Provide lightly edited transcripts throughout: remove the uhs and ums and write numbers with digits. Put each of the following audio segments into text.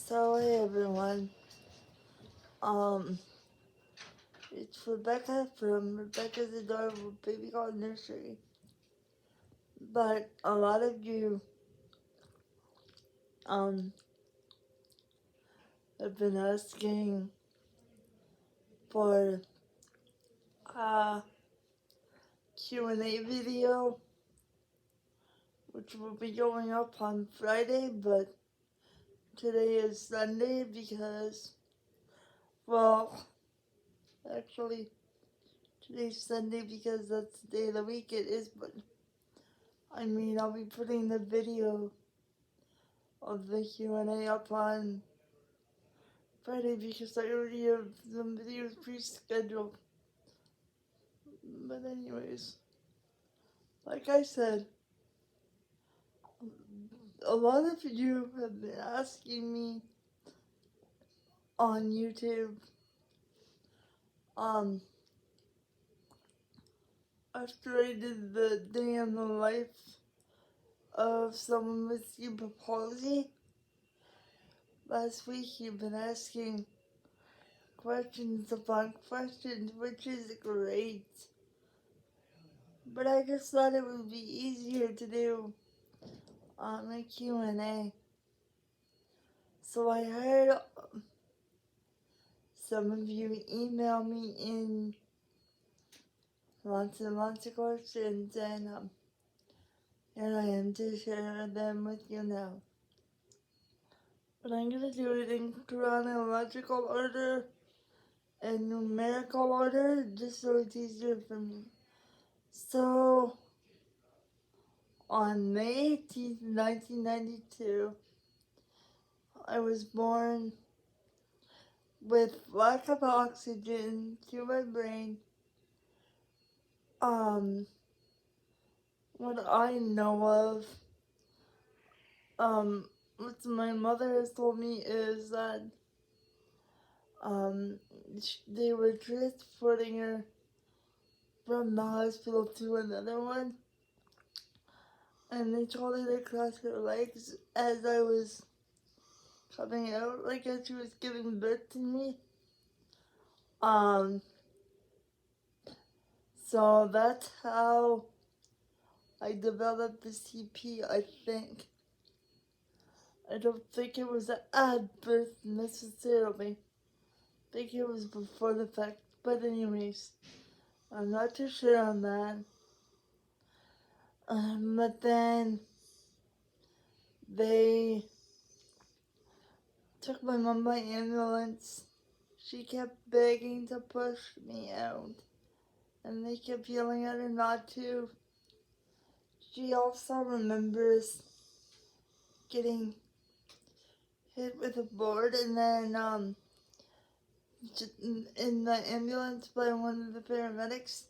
So hey everyone, um, it's Rebecca from Rebecca's Adorable Baby Doll Nursery. But a lot of you, um, have been asking for a Q&A video, which will be going up on Friday, but today is Sunday because, well, actually, today's Sunday because that's the day of the week it is, but I mean, I'll be putting the video of the Q&A up on Friday because I already have some videos pre-scheduled. But anyways, like I said, a lot of you have been asking me on YouTube, after I did the day in the life of someone with cerebral palsy last week, you've been asking questions upon questions, which is great. But I just thought it would be easier to do a Q&A. So I heard some of you email me in lots and lots of questions, and here I am to share them with you now. But I'm going to do it in chronological order and numerical order, just so it's easier for me. So, on May 18th, 1992, I was born with lack of oxygen to my brain. What I know of, what my mother has told me is that, they were transporting her from the hospital to another one, and they told her to cross her legs as I was coming out, like as she was giving birth to me. So that's how I developed the CP, I think. I don't think it was at birth necessarily. I think it was before the fact. But anyways, I'm not too sure on that. But then they took my mom by ambulance. She kept begging to push me out, and they kept yelling at her not to. She also remembers getting hit with a board and then in the ambulance by one of the paramedics.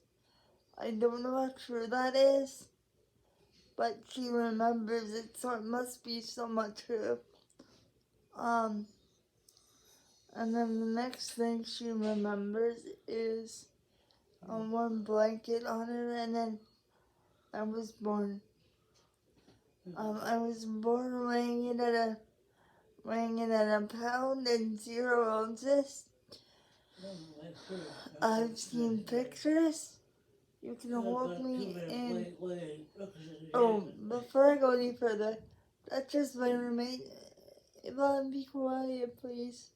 I don't know how true that is, but she remembers it, so it must be somewhat true. And then the next thing she remembers is a warm blanket on her, and then I was born. I was born weighing in at a pound and 0 ounces. I've seen pictures. You can hold me in. Oh, before I go any further, that's just my roommate. Yvonne, be quiet, please.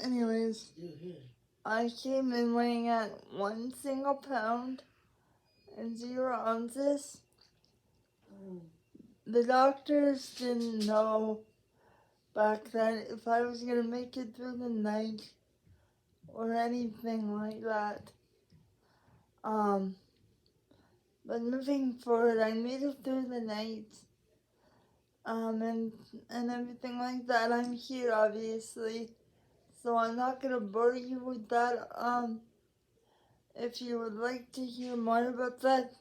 Anyways, I came in weighing at 1 single pound and 0 ounces. The doctors didn't know back then if I was gonna make it through the night or anything like that. But moving forward, I made it through the night. And everything like that. I'm here, obviously, so I'm not gonna bore you with that. If you would like to hear more about that,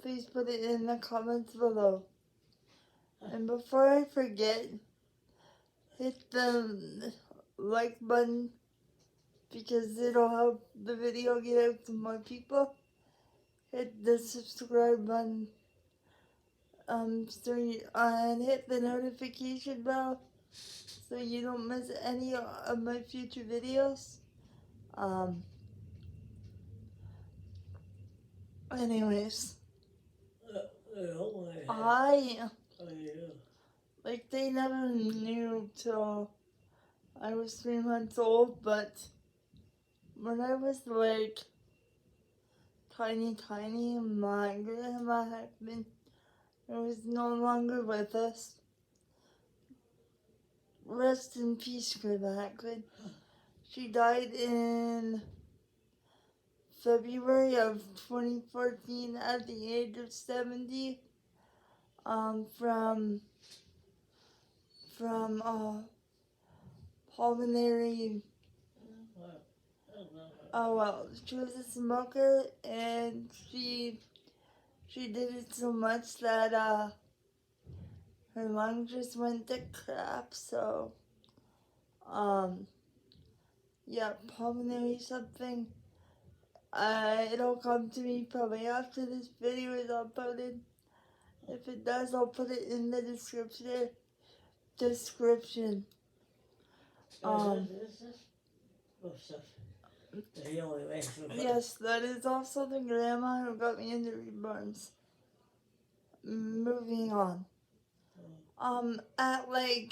please put it in the comments below. And before I forget, hit the like button because it'll help the video get out to more people. Hit the subscribe button and hit the notification bell so you don't miss any of my future videos. Anyways, they never knew till I was 3 months old, but when I was tiny, my grandma was no longer with us. Rest in peace, Grandma Hackman. She died in February of 2014 at the age of 70, from pulmonary. She was a smoker, and she did it so much that her lungs just went to crap. So pulmonary something. It'll come to me probably after this video is uploaded. If it does, I'll put it in the description. Yes, that is also the grandma who got me into reborns. Moving on. At I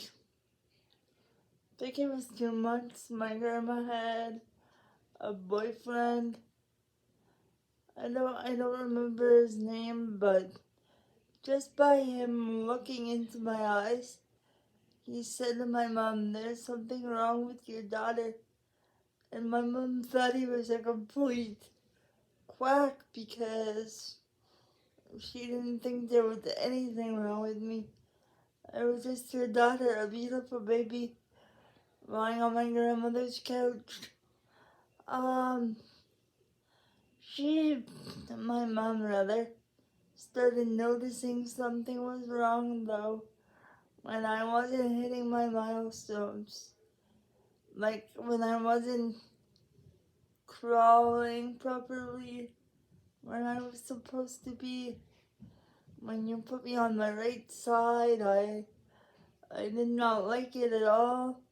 think it was 2 months, my grandma had a boyfriend. I don't remember his name, but just by him looking into my eyes, he said to my mom, "There's something wrong with your daughter." And my mom thought he was a complete quack because she didn't think there was anything wrong with me. I was just her daughter, a beautiful baby, lying on my grandmother's couch. My mom rather, started noticing something was wrong though when I wasn't hitting my milestones. Like when I wasn't crawling properly, when I was supposed to be. When you put me on my right side, I did not like it at all.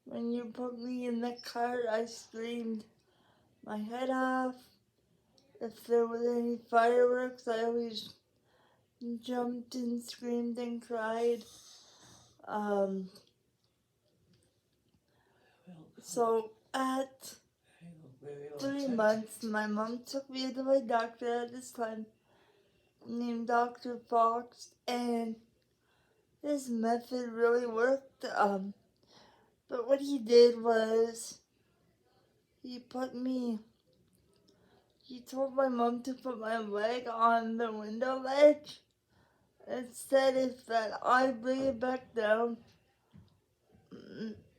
When you put me in the cart, I screamed my head off. If there was any fireworks, I always jumped and screamed and cried. So at 3 months, my mom took me to my doctor at this time, named Dr. Fox, and his method really worked. But what he did was he told my mom to put my leg on the window ledge and said if that I bring it back down,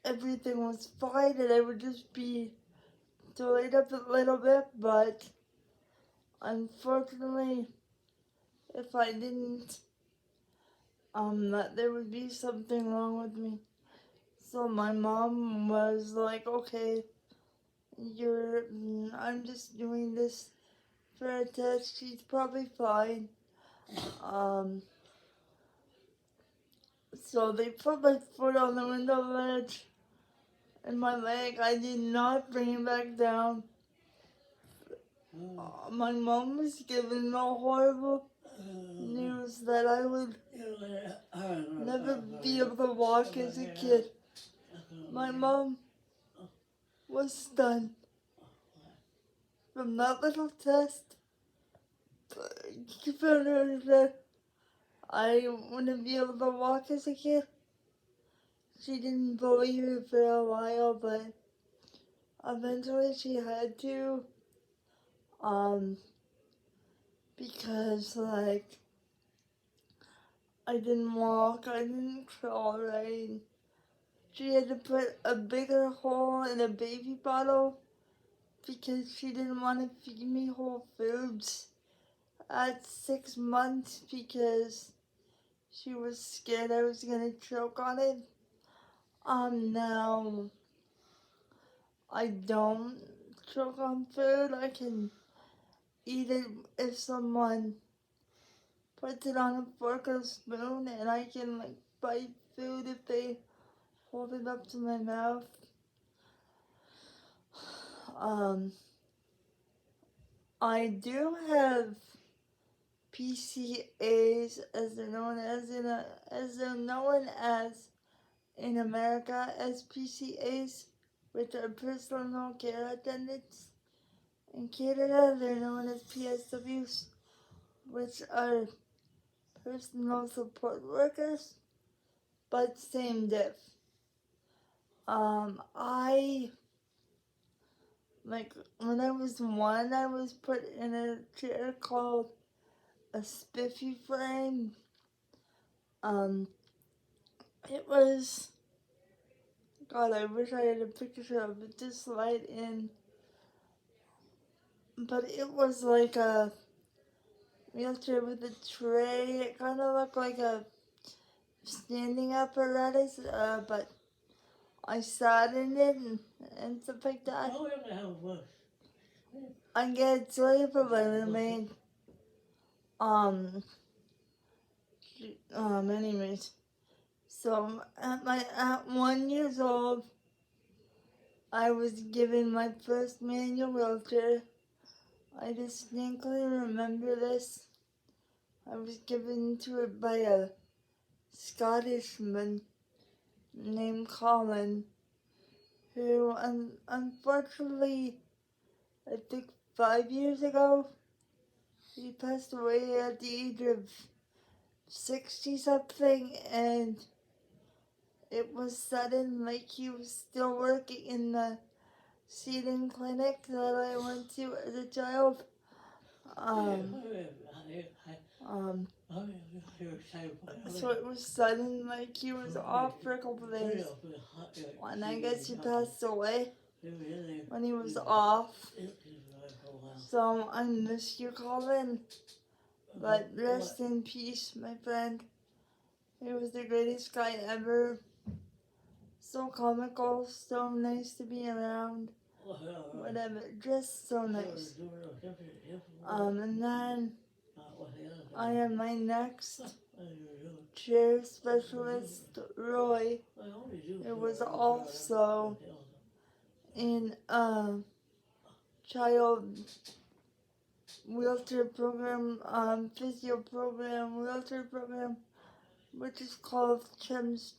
everything was fine and I would just be delayed up a little bit. But unfortunately, if I didn't, that there would be something wrong with me. So my mom was like, "Okay, I'm just doing this for a test. She's probably fine." So they put my foot on the window ledge and my leg. I did not bring it back down. My mom was given the horrible news that I would never be able to walk as a kid. My mom was stunned from that little test. She found out that I wouldn't be able to walk as a kid. She didn't believe it for a while, but eventually she had to. Because I didn't walk, I didn't crawl right. She had to put a bigger hole in a baby bottle because she didn't want to feed me whole foods at 6 months because she was scared I was gonna choke on it. Now I don't choke on food. I can eat it if someone puts it on a fork or spoon, and I can like bite food if they hold it up to my mouth. I do have PCAs, as they're known as in America as PCAs, which are personal care attendants. In Canada, they're known as PSWs, which are personal support workers, but same diff. I, like, when I was 1, I was put in a chair called a spiffy frame. It was, God, I wish I had a picture of it to slide in, but it was like a wheelchair with a tray. It kind of looked like a standing apparatus, but I sat in it and stuff like that. I get sorry for my roommate. Anyways, so at 1 year old, I was given my first manual wheelchair. I distinctly remember this. I was given to it by a Scottishman named Colin, who unfortunately, I think 5 years ago, he passed away at the age of 60 something, and it was sudden, like he was still working in the seating clinic that I went to as a child. So it was sudden, like he was off for a couple of days. And I guess he passed away when he was off. So I miss you, Colin. But rest in peace, my friend. He was the greatest guy ever. So comical, so nice to be around. Whatever, just so nice. And then I have my next chair specialist, Roy. It was also in a child wheelchair program, physio program, wheelchair program, which is called Thames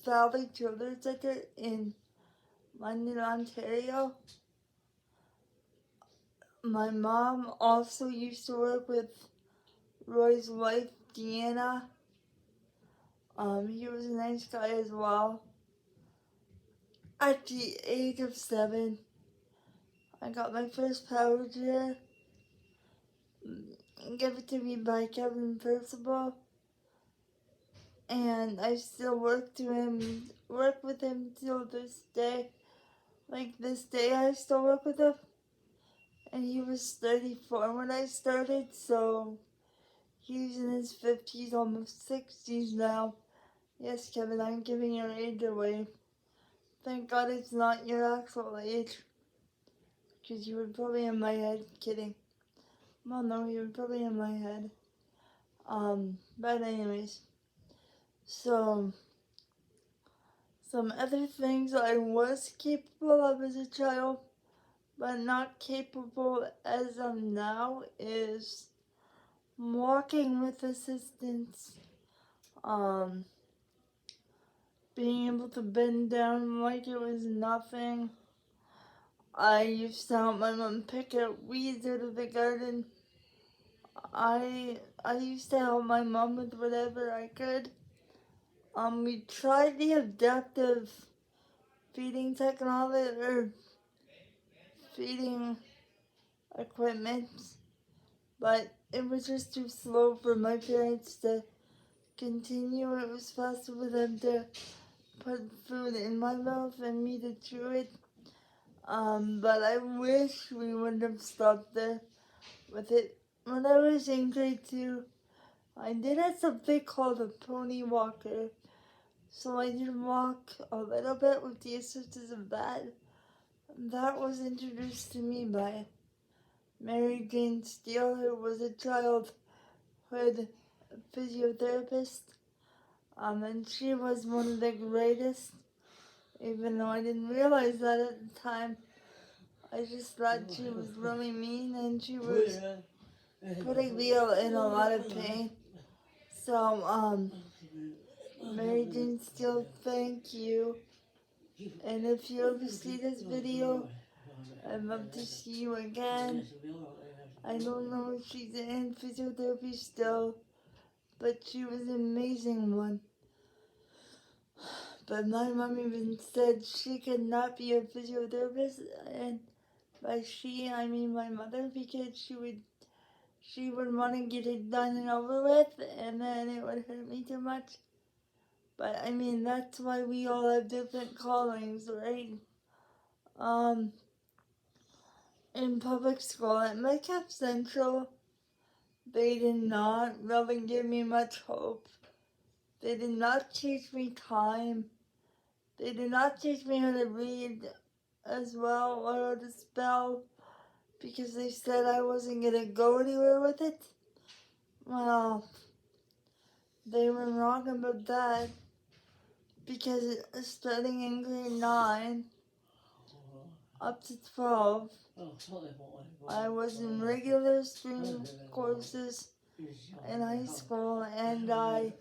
Valley Children's Center in London, Ontario. My mom also used to work with Roy's wife, Deanna. He was a nice guy as well. At the age of 7, I got my first power chair, given to me by Kevin Percival, and I still work with him till this day. Like this day, I still work with him, and he was 34 when I started, so he's in his 50s, almost 60s now. Yes, Kevin, I'm giving your age away. Thank God it's not your actual age, because you were probably in my head. Kidding. Well, no, you were probably in my head. But anyways, so some other things I was capable of as a child, but not capable as of now, is walking with assistance, being able to bend down like it was nothing. I used to help my mom pick out weeds out of the garden. I used to help my mom with whatever I could. We tried the adaptive feeding technology or feeding equipment, but it was just too slow for my parents to continue. It was faster for them to put food in my mouth and me to chew it. But I wish we wouldn't have stopped there with it. When I was in grade 2, I did have something called a pony walker. So I did walk a little bit with the assistance of that. That was introduced to me by Mary Jane Steele, who was a child hood physiotherapist. And she was one of the greatest, even though I didn't realize that at the time. I just thought she was really mean and she was putting me in a lot of pain. So, Mary Jane Steele, thank you. And if you ever see this video, I'd love to see you again. I don't know if she's in physiotherapy still, but she was an amazing one. But my mom even said she could not be a physiotherapist, and by she I mean my mother, because she would want to get it done and over with, and then it would hurt me too much. But I mean, that's why we all have different callings, right? In public school at Metcalf Central, they did not really give me much hope. They did not teach me time. They did not teach me how to read as well or how to spell, because they said I wasn't going to go anywhere with it. Well, they were wrong about that, because starting in grade 9 up to 12, I was in regular stream courses in high school, and I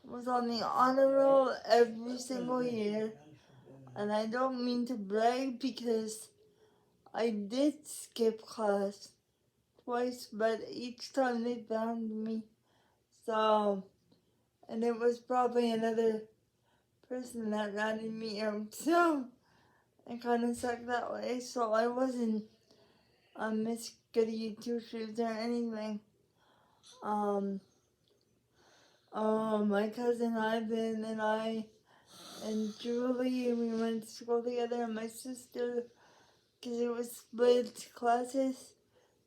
was on the honor roll every single year. And I don't mean to brag, because I did skip class twice, but each time they found me. So, and it was probably another person that ratted me out. So, I kind of sucked that way. So I wasn't a Miss Goody Two Shoes or anything. My cousin Ivan and I and Julie, we went to school together, and my sister, because it was split classes.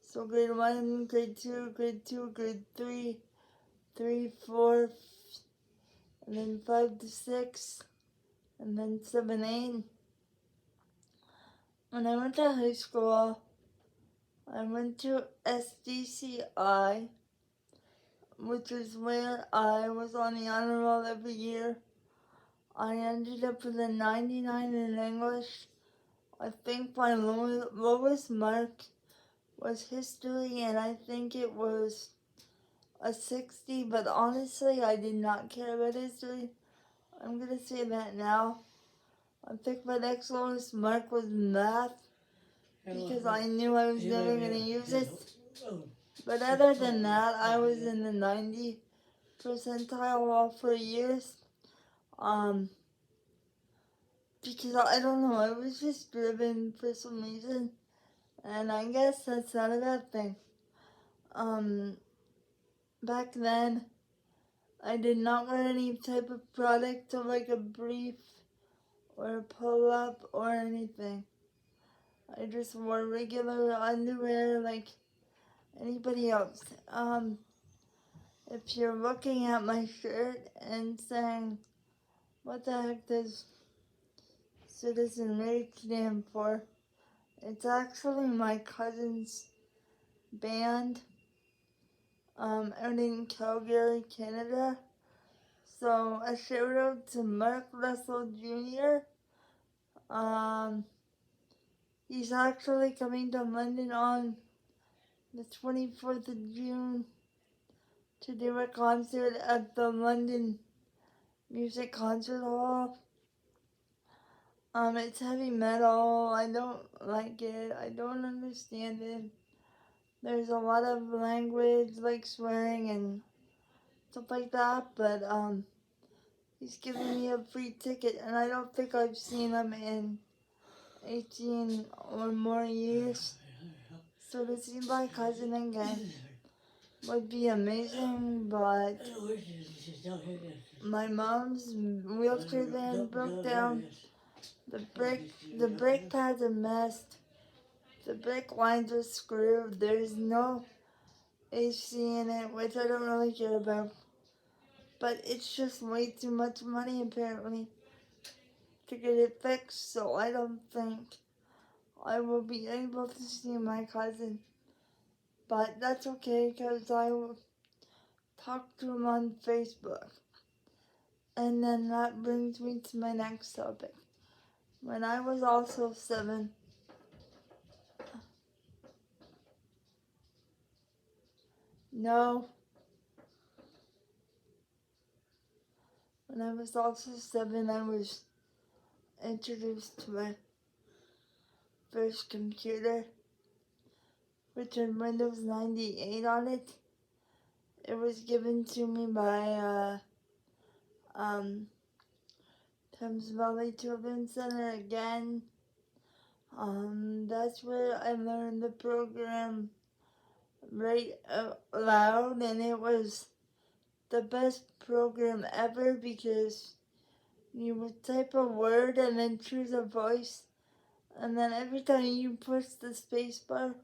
So grade 1, grade 2, grade 2, grade 3, 3, 4, and then 5 to 6, and then 7, 8. When I went to high school, I went to SDCI, which is where I was on the honor roll every year. I ended up with a 99 in English. I think my lowest mark was history, and I think it was a 60, but honestly, I did not care about history. I'm gonna say that now. I think my next lowest mark was math, because I knew I was never gonna use it. But other than that, I was in the 90 percentile all 4 years. Because I don't know, I was just driven for some reason, and I guess that's not a bad thing. Back then, I did not wear any type of product, or like a brief or a pull-up or anything. I just wore regular underwear like anybody else. If you're looking at my shirt and saying, what the heck does Citizen Rape stand for? It's actually my cousin's band, out in Calgary, Canada. So a shout out to Mark Russell Jr. He's actually coming to London on the 24th of June to do a concert at the London Music Concert Hall. It's heavy metal. I don't like it. I don't understand it. There's a lot of language, like swearing and stuff like that, but he's giving me a free ticket, and I don't think I've seen him in 18 or more years. So to see my cousin again would be amazing, but my mom's wheelchair van broke down. The brake pads are messed. The brake lines are screwed. There's no AC in it, which I don't really care about. But it's just way too much money apparently to get it fixed, so I don't think I will be able to see my cousin. But that's okay, because talk to him on Facebook. And then that brings me to my next topic. When I was also 7, when I was also 7, I was introduced to my first computer, which had Windows 98 on it. It was given to me by Thames Valley Children's Center again. That's where I learned the program right out loud, and it was the best program ever because you would type a word and then choose a voice, and then every time you push the space bar,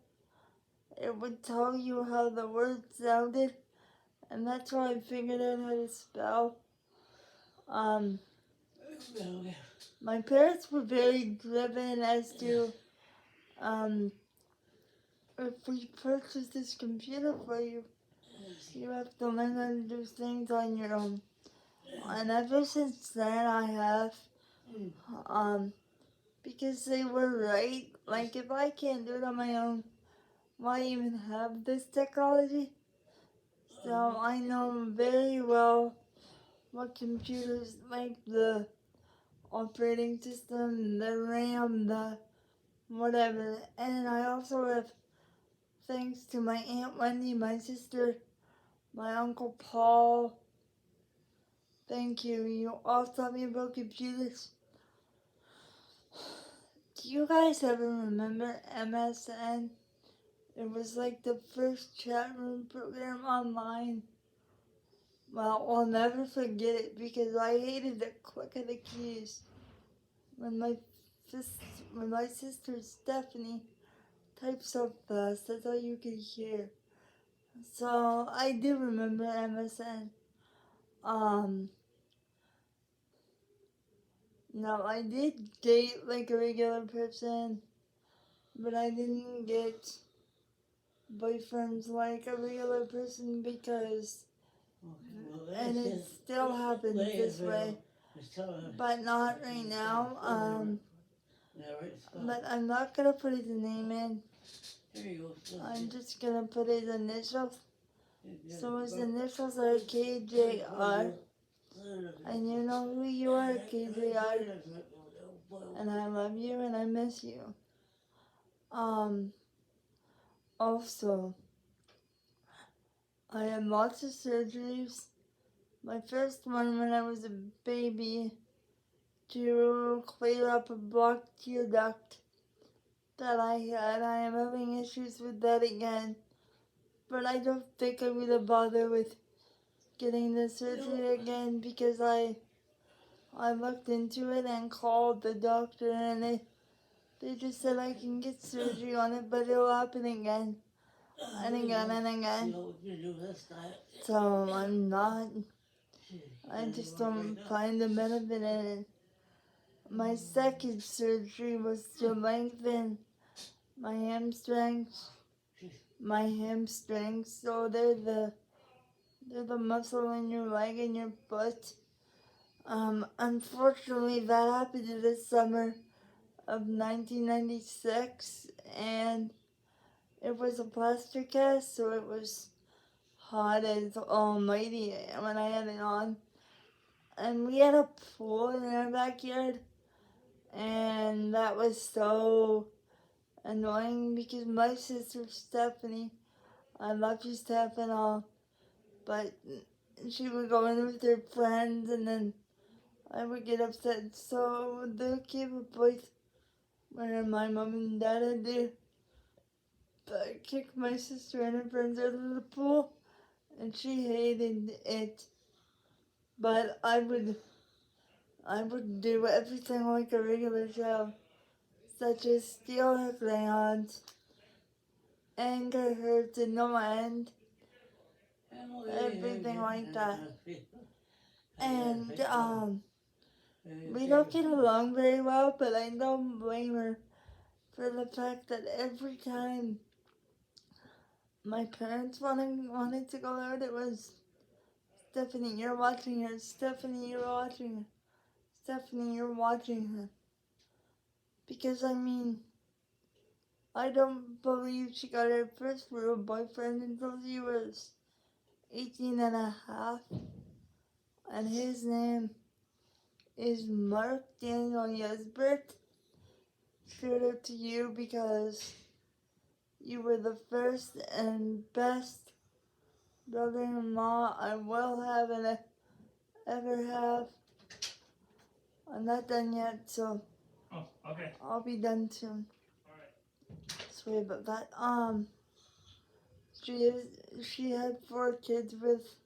it would tell you how the word sounded, and that's how I figured out how to spell. My parents were very driven as to, if we purchase this computer for you, you have to learn how to do things on your own. And ever since then I have, because they were right. Like, if I can't do it on my own, why even have this technology? So I know very well what computers, like the operating system, the RAM, the whatever. And I also have, thanks to my Aunt Wendy, my sister, my Uncle Paul, thank you. You all taught me about computers. Do you guys ever remember MSN? It was like the first chat room program online. Well, I'll never forget it because I hated the click of the keys. When my sister Stephanie typed so fast, that's all you could hear. So I do remember MSN. No, I did date like a regular person, but I didn't get boyfriends like a regular person because, and it still happens this way, but not right now. But I'm not gonna put his name in. I'm just gonna put his initials. So his initials are KJR, and you know who you are, KJR. And I love you and I miss you. Also, I had lots of surgeries. My first one when I was a baby to clear up a blocked tear duct that I had. I am having issues with that again. But I don't think I'm gonna bother with getting the surgery again because I looked into it and called the doctor and they just said I can get surgery on it, but it'll happen again and again and again. So I just don't find the benefit in it. My second surgery was to lengthen my hamstrings. So they're the muscle in your leg and your foot. Unfortunately, that happened in the summer of 1996, and it was a plaster cast, so it was hot as almighty when I had it on. And we had a pool in our backyard, and that was so annoying because my sister Stephanie, I love you, Steph, and all, but she would go in with her friends, and then I would get upset. So the came a point where my mom and dad had to kick my sister and her friends out of the pool, and she hated it. But I would do everything like a regular child, such as steal her crayons, anger her to no end, everything like that. And we don't get along very well, but I don't blame her for the fact that every time my parents wanted to go out, it was Stephanie, you're watching her. Stephanie, you're watching her. Stephanie, you're watching her. Because, I mean, I don't believe she got her first real boyfriend until she was 18 and a half. And his name is Mark Daniel Yesbert. Shout out to you because you were the first and best brother-in-law I will have and ever have. I'm not done yet, so Okay. I'll be done soon. Alright. Sorry about that. She had 4 kids with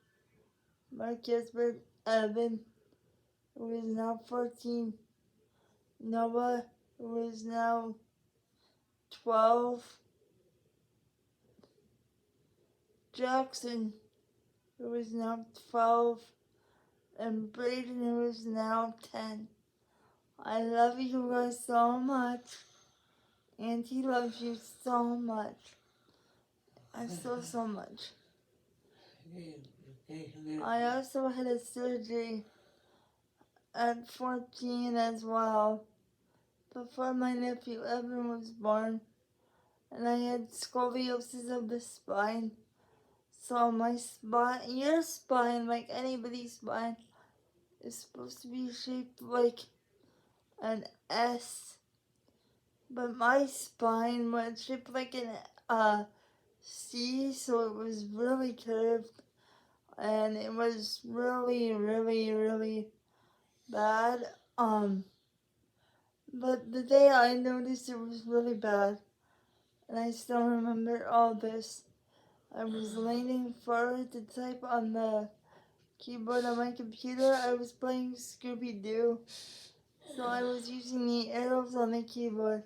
Mark Yesbert, Evan, who is now 14, Noah, who is now 12, Jackson, who is now 12, and Brayden, who is now 10. I love you guys so much. Auntie loves you so much. I so much. I also had a surgery at 14 as well, before my nephew Evan was born, and I had scoliosis of the spine. So my spine, your spine, like anybody's spine, is supposed to be shaped like an S, but my spine was shaped like an C, so it was really curved, and it was really bad. But the day I noticed it was really bad, and I still remember all this, I was leaning forward to type on the keyboard on my computer. I was playing Scooby-Doo, so I was using the arrows on the keyboard,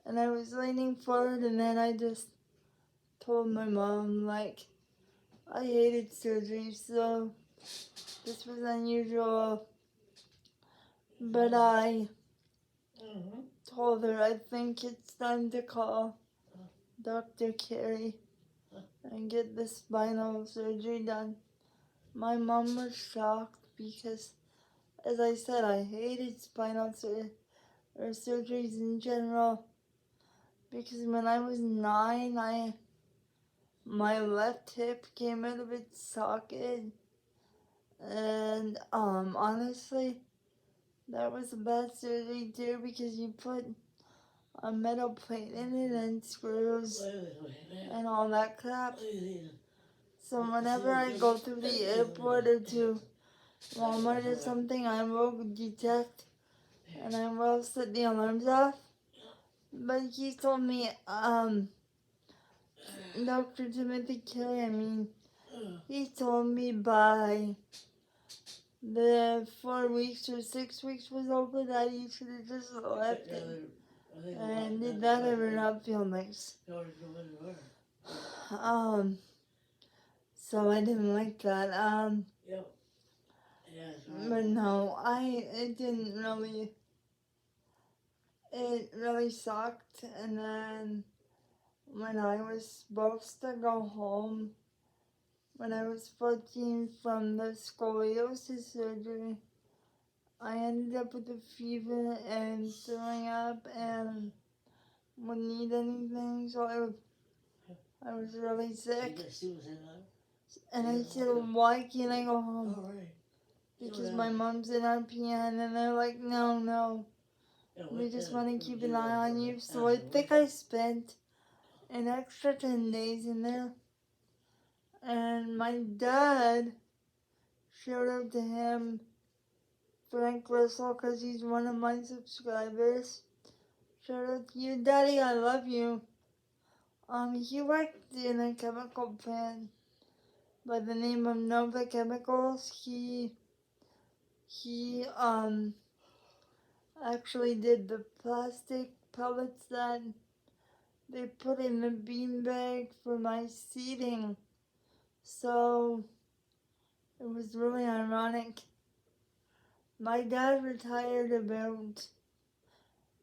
and I was leaning forward, and then I just told my mom, like, I hated surgery, so this was unusual, but I told her I think it's time to call Dr. Carey and get the spinal surgery done. My mom was shocked because, as I said, I hated spinal surgeries in general, because when I was 9, my left hip came out of its socket, and honestly, that was a bad surgery too, because you put a metal plate in it and screws and all that crap. So whenever I go through the airport or to Walmart or something, I will detect and I will set the alarms off. But he told me, Dr. Timothy Carey, he told me by the 4 weeks or 6 weeks was over that he should have just left it. And did that ever not feel nice? So I didn't like that. But no, it really sucked. And then when I was supposed to go home, when I was 14 from the scoliosis surgery, I ended up with a fever and throwing up and wouldn't eat anything, so I was really sick. And I said, why can't I go home? Because my mom's in RPN, and they're like, no, we just want to keep an eye on you. So I think I spent an extra 10 days in there. And my dad, shout out to him, Frank Russell, because he's one of my subscribers. Shout out to you, Daddy, I love you. He worked in a chemical plant by the name of Nova Chemicals. He actually did the plastic pellets that they put in the beanbag for my seating. So it was really ironic. My dad retired about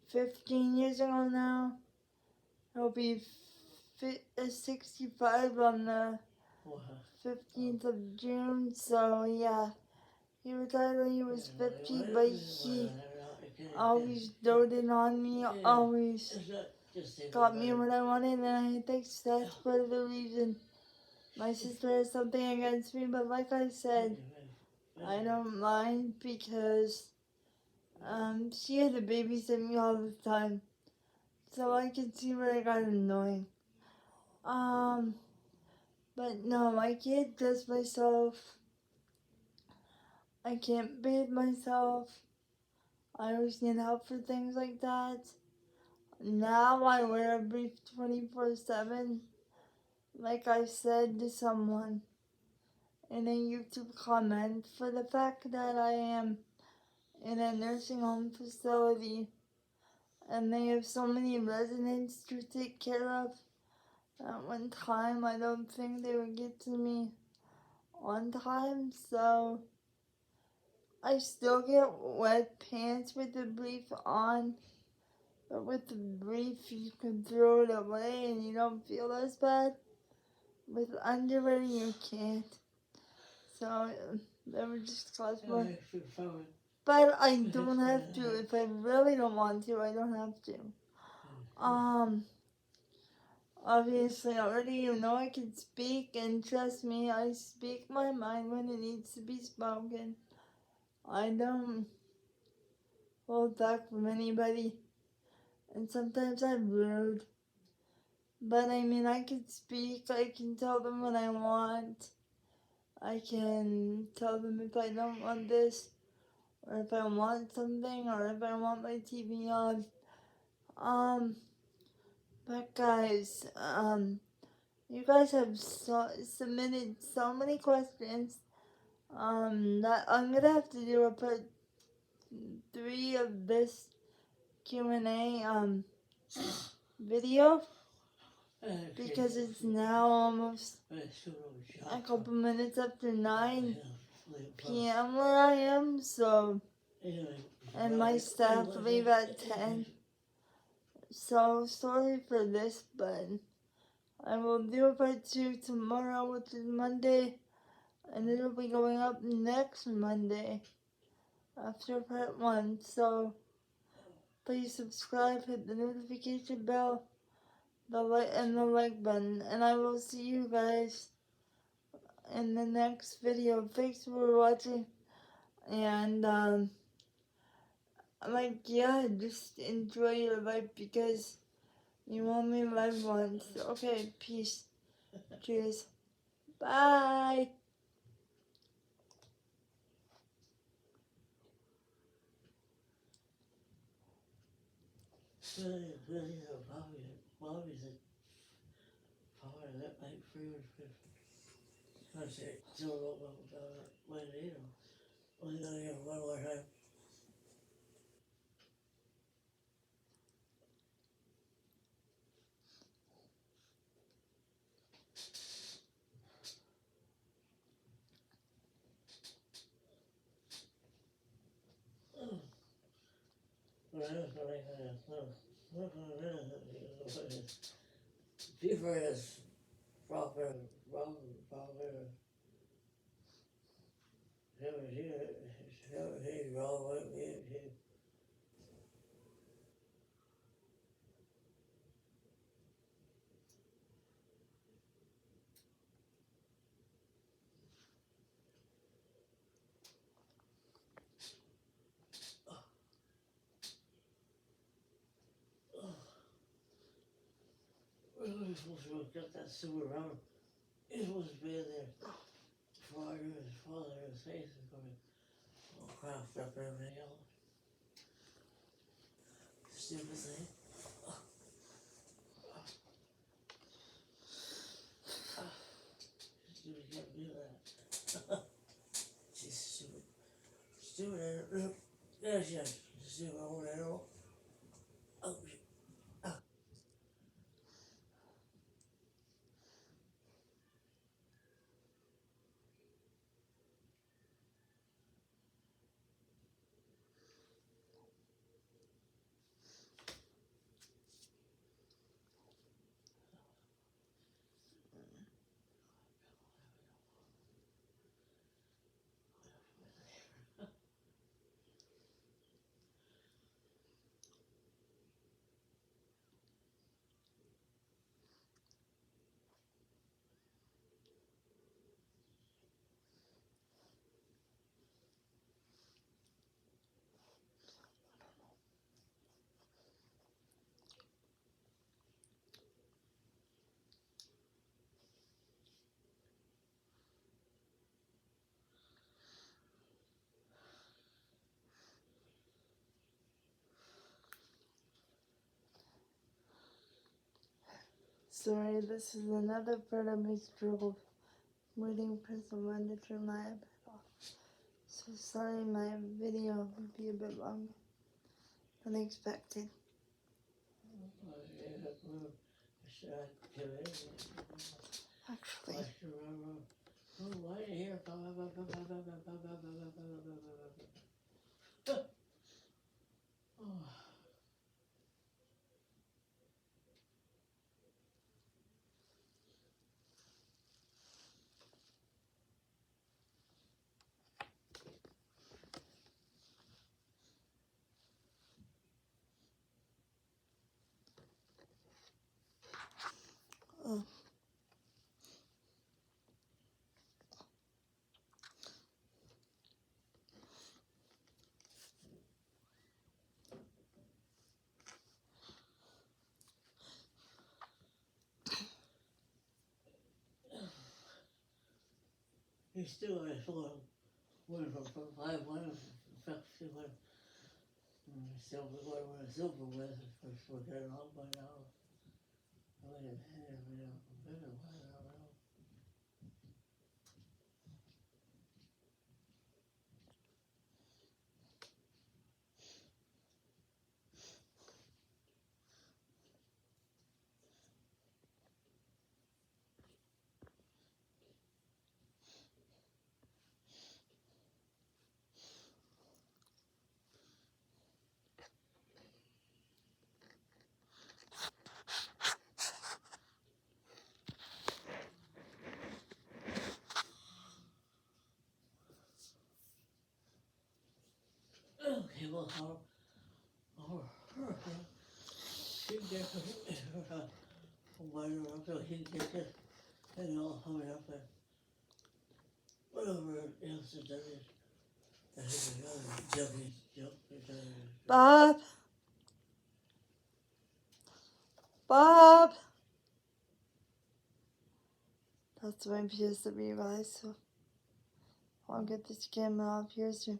15 years ago now. He'll be 65 on the Wow. 15th of June. So yeah, he retired when he was 50, but he always doted on me, always got me what I wanted, and I think that's part of the reason my sister has something against me. But like I said, I don't mind because she had to babysit me all the time, so I can see where it got annoying. But no, I can't dress myself. I can't bathe myself. I always need help for things like that. Now I wear a brief 24/7, like I said to someone in a YouTube comment, for the fact that I am in a nursing home facility and they have so many residents to take care of. At one time, I don't think they would get to me on time, so I still get wet pants with the brief on, but with the brief you can throw it away and you don't feel as bad. With underwear you can't. So that would just cause more. But I don't have to. If I really don't want to, I don't have to. Obviously already you know I can speak, and trust me, I speak my mind when it needs to be spoken. I don't hold back from anybody, and sometimes I'm rude. But I mean, I can speak, I can tell them what I want. I can tell them if I don't want this, or if I want something, or if I want my TV on. But guys, you guys have submitted so many questions, that I'm gonna have to do a part 3 of this Q&A, video, because it's now almost a couple minutes after 9 p.m. where I am, so, and my staff leave at 10, so sorry for this, but I will do a part 2 tomorrow, which is Monday, and it'll be going up next Monday after part 1, so please subscribe, hit the notification bell, the like button, and I will see you guys in the next video. Thanks for watching, and yeah, just enjoy your life because you only live once. Okay, peace, cheers, bye. Bobby's a power that might free I say, still my needle. Only gonna get one more time. Fever is proper, we're supposed to get that sewer around. You're supposed to be in there before his father and his face is coming all craft up and everything else. Stupid thing. Stupid can't do that. She's stupid. Stupid. Yeah, she has stupid old animal. Oh, Sorry, this is another part of my struggle waiting for someone to turn my iPad off. So sorry my video will be a bit longer than expected. Actually, He still has one from 5-1 from 51. Still one a silver with for getting off by now. I would have had it better by now. Okay, well, she gets her wire up so he gets it, and I'll hung it up there. Whatever else it does, I think the other jump. Bob! That's what appears to be, guys, so I'll get this camera off here soon.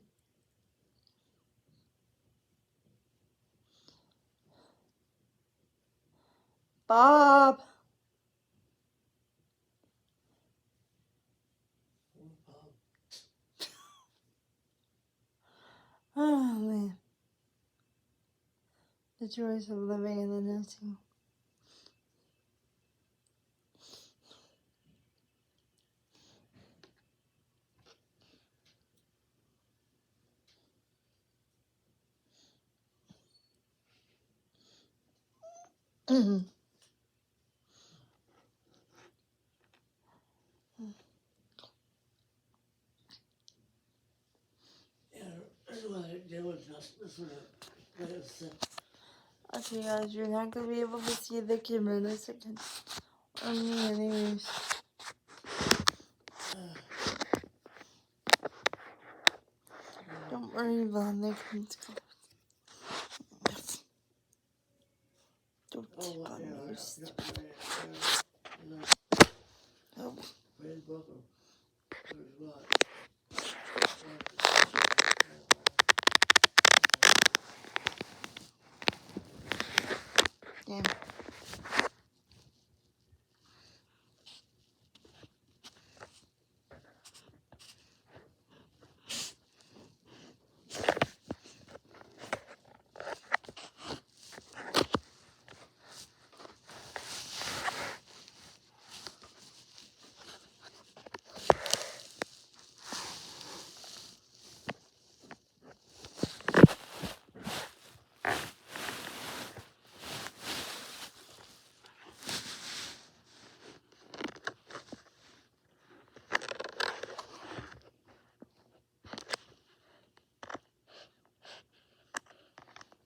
Bob! Oh, man. The joys of living in the nursing home. Okay, guys, you're not gonna be able to see the camera in a second. Or me, anyways. Don't worry about the comments. Don't keep on your stupid. Oh.